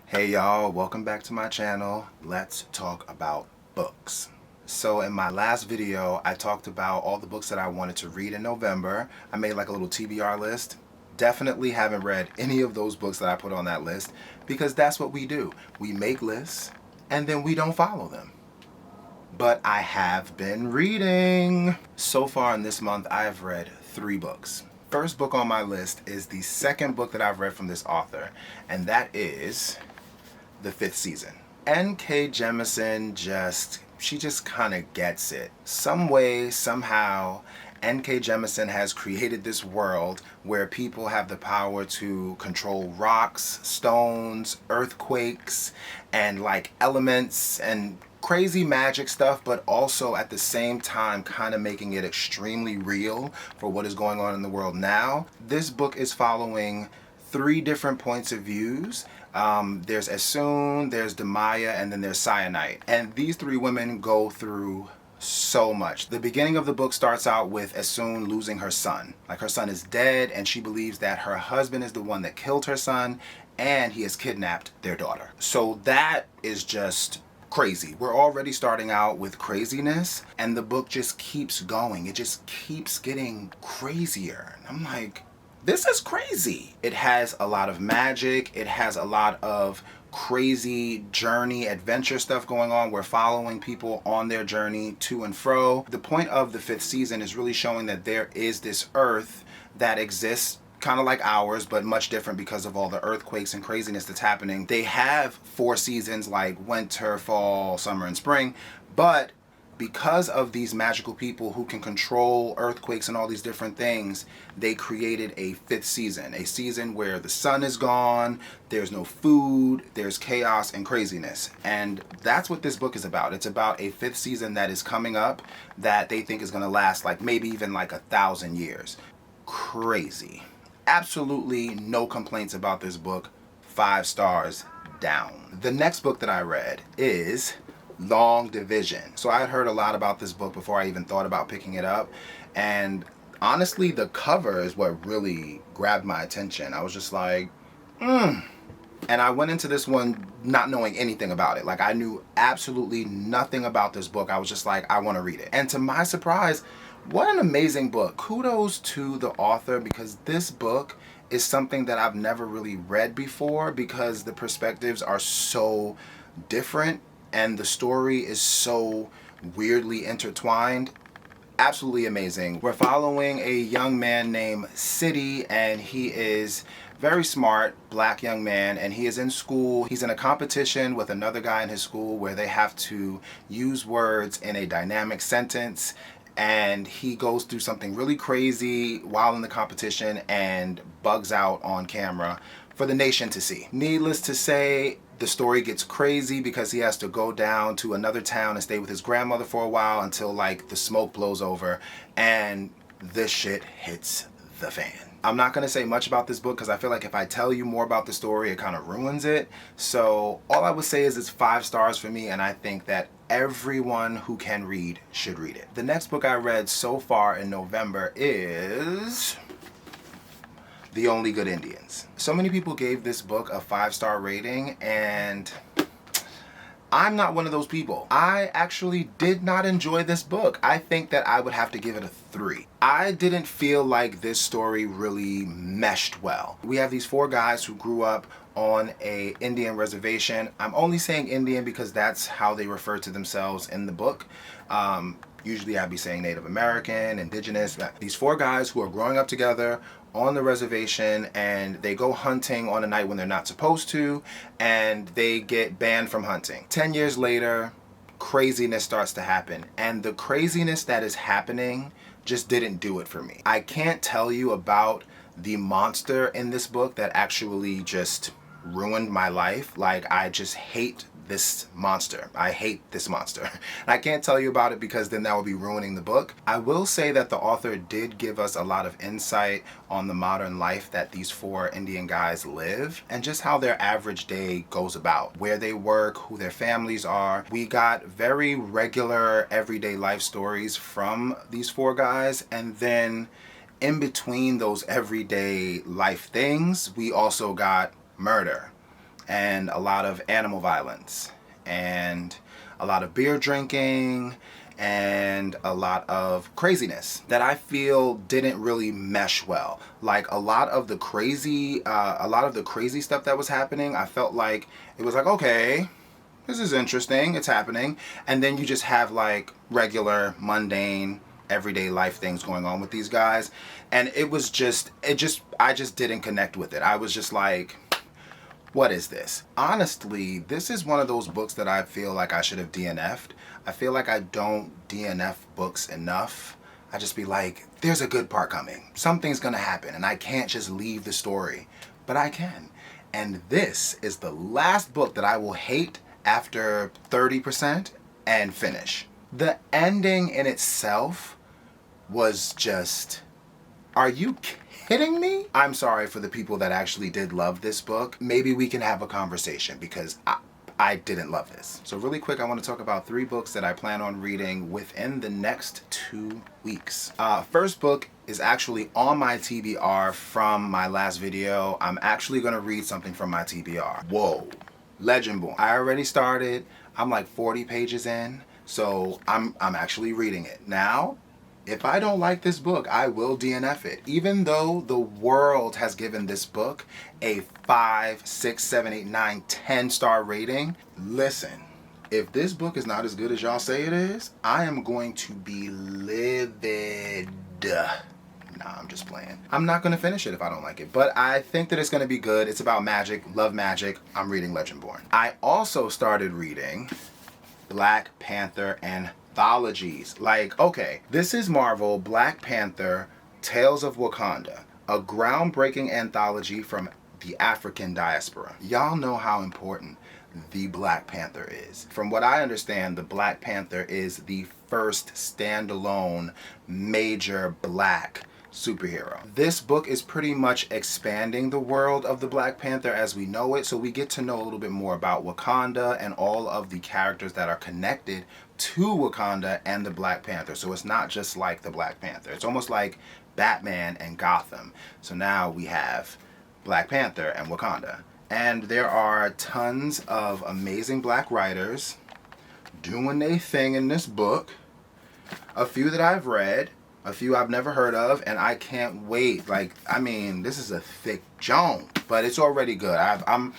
Hey y'all, welcome back to my channel. Let's talk about books. So in my last video, I talked about all the books that I wanted to read in November. I made like a little TBR list. Definitely haven't read any of those books that I put on that list because that's what we do. We make lists and then we don't follow them. But I have been reading. So far in this month, I have read 3 books. First book on my list is the second book that I've read from this author, and that is The Fifth Season. N.K. Jemisin she just kind of gets it. Some way, somehow, N.K. Jemisin has created this world where people have the power to control rocks, stones, earthquakes, and like elements and crazy magic stuff, but also at the same time kind of making it extremely real for what is going on in the world now. This book is following 3 different points of views. There's Esun, there's Demaya, and then there's Cyanite. And these 3 women go through so much. The beginning of the book starts out with Esun losing her son. Like, her son is dead and she believes that her husband is the one that killed her son and he has kidnapped their daughter. So that is just crazy. We're already starting out with craziness and the book just keeps going. It just keeps getting crazier. And I'm like, this is crazy. It has a lot of magic. It has a lot of crazy journey adventure stuff going on. We're following people on their journey to and fro. The point of the 5th season is really showing that there is this earth that exists kind of like ours, but much different because of all the earthquakes and craziness that's happening. They have 4 seasons like winter, fall, summer, and spring, but because of these magical people who can control earthquakes and all these different things, they created a 5th season, a season where the sun is gone, there's no food, there's chaos and craziness. And that's what this book is about. It's about a 5th season that is coming up that they think is going to last like maybe even like 1,000 years. Crazy. Absolutely no complaints about this book. 5 stars down. The next book that I read is Long Division. So I had heard a lot about this book before I even thought about picking it up, and honestly the cover is what really grabbed my attention. I was just like, and I went into this one not knowing anything about it. Like, I knew absolutely nothing about this book. I was just like, I want to read it. And to my surprise, what an amazing book. Kudos to the author, because this book is something that I've never really read before because the perspectives are so different and the story is so weirdly intertwined. Absolutely amazing. We're following a young man named City, and he is very smart, black young man, and he is in school. He's in a competition with another guy in his school where they have to use words in a dynamic sentence, and he goes through something really crazy while in the competition and bugs out on camera for the nation to see. Needless to say, the story gets crazy because he has to go down to another town and stay with his grandmother for a while until like the smoke blows over and this shit hits the fan. I'm not going to say much about this book because I feel like if I tell you more about the story, it kind of ruins it. So all I would say is it's 5 stars for me, and I think that everyone who can read should read it. The next book I read so far in November is The Only Good Indians. So many people gave this book a 5-star rating, and I'm not one of those people. I actually did not enjoy this book. I think that I would have to give it a 3. I didn't feel like this story really meshed well. We have these 4 guys who grew up on a Indian reservation. I'm only saying Indian because that's how they refer to themselves in the book. Usually I'd be saying Native American, Indigenous. These 4 guys who are growing up together on the reservation, and they go hunting on a night when they're not supposed to, and they get banned from hunting. 10 years later, craziness starts to happen, and the craziness that is happening just didn't do it for me. I can't tell you about the monster in this book that actually just ruined my life. Like, I just hate this monster. I hate this monster. I can't tell you about it because then that would be ruining the book. I will say that the author did give us a lot of insight on the modern life that these 4 Indian guys live and just how their average day goes about, where they work, who their families are. We got very regular everyday life stories from these 4 guys, and then in between those everyday life things, we also got murder and a lot of animal violence and a lot of beer drinking and a lot of craziness that I feel didn't really mesh well. Like a lot of the crazy stuff that was happening, I felt like it was like, okay, this is interesting, it's happening. And then you just have like regular, mundane, everyday life things going on with these guys. And I just didn't connect with it. I was just like, what is this? Honestly, this is one of those books that I feel like I should have DNF'd. I feel like I don't DNF books enough. I just be like, there's a good part coming. Something's gonna happen and I can't just leave the story. But I can. And this is the last book that I will hate after 30% and finish. The ending in itself was just, are you kidding me? I'm sorry for the people that actually did love this book. Maybe we can have a conversation because I didn't love this. So really quick, I want to talk about 3 books that I plan on reading within the next 2 weeks. First book is actually on my TBR from my last video. I'm actually going to read something from my TBR. Whoa. Legendborn. I already started. I'm like 40 pages in, so I'm actually reading it. Now, if I don't like this book, I will DNF it. Even though the world has given this book a 5, 6, 7, 8, 9, 10 star rating, listen, if this book is not as good as y'all say it is, I am going to be livid. Nah, I'm just playing. I'm not gonna finish it if I don't like it, but I think that it's gonna be good. It's about magic, love magic. I'm reading Legendborn. I also started reading Black Panther anthologies. Like, okay, this is Marvel, Black Panther, Tales of Wakanda, a groundbreaking anthology from the African diaspora. Y'all know how important the Black Panther is. From what I understand, the Black Panther is the first standalone major black superhero. This book is pretty much expanding the world of the Black Panther as we know it, so we get to know a little bit more about Wakanda and all of the characters that are connected to Wakanda and the Black Panther. So it's not just like the Black Panther. It's almost like Batman and Gotham. So now we have Black Panther and Wakanda. And there are tons of amazing black writers doing their thing in this book. A few that I've read, a few I've never heard of, and I can't wait. Like, I mean, this is a thick junk, but it's already good. I'm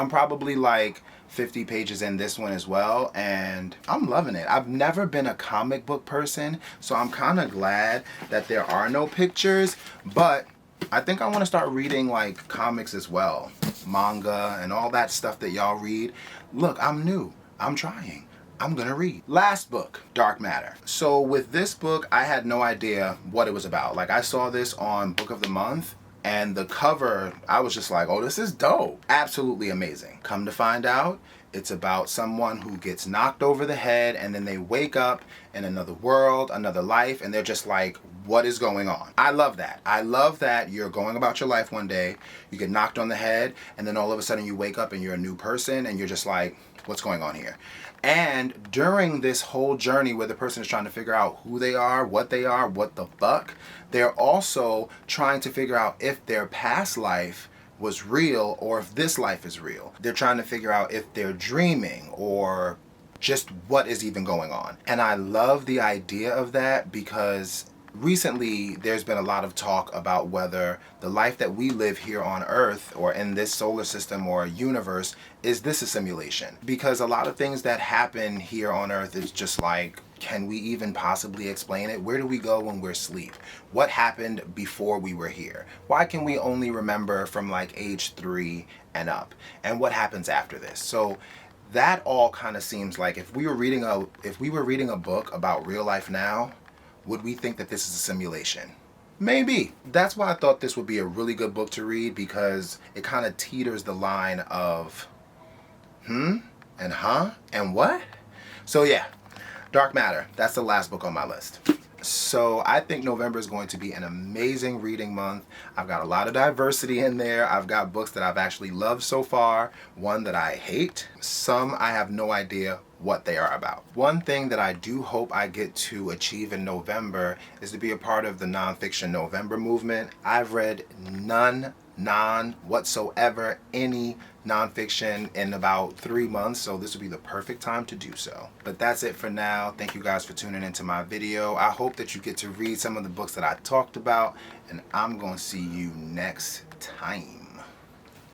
probably like 50 pages in this one as well, and I'm loving it. I've never been a comic book person, so I'm kind of glad that there are no pictures, but I think I want to start reading like comics as well, manga and all that stuff that y'all read. Look, I'm new. I'm trying. I'm gonna read. Last book, Dark Matter. So with this book, I had no idea what it was about. Like, I saw this on Book of the Month, and the cover, I was just like, oh, this is dope. Absolutely amazing. Come to find out, it's about someone who gets knocked over the head and then they wake up in another world, another life, and they're just like, what is going on? I love that. I love that you're going about your life one day, you get knocked on the head, and then all of a sudden you wake up and you're a new person and you're just like, what's going on here? And during this whole journey where the person is trying to figure out who they are, what the fuck, they're also trying to figure out if their past life was real or if this life is real. They're trying to figure out if they're dreaming or just what is even going on. And I love the idea of that because recently there's been a lot of talk about whether the life that we live here on Earth or in this solar system or universe, is this a simulation? Because a lot of things that happen here on Earth is just like, can we even possibly explain it? Where do we go when we're asleep? What happened before we were here? Why can we only remember from like age 3 and up? And what happens after this? So that all kind of seems like if we were reading a book about real life now, would we think that this is a simulation? Maybe. That's why I thought this would be a really good book to read, because it kind of teeters the line of and huh and what? So yeah, Dark Matter. That's the last book on my list. So I think November is going to be an amazing reading month. I've got a lot of diversity in there. I've got books that I've actually loved so far, one that I hate, some I have no idea what they are about. One thing that I do hope I get to achieve in November is to be a part of the nonfiction November movement. I've read none none whatsoever, any nonfiction in about 3 months, so this would be the perfect time to do so. But that's it for now. Thank you guys for tuning into my video. I hope that you get to read some of the books that I talked about, and I'm going to see you next time.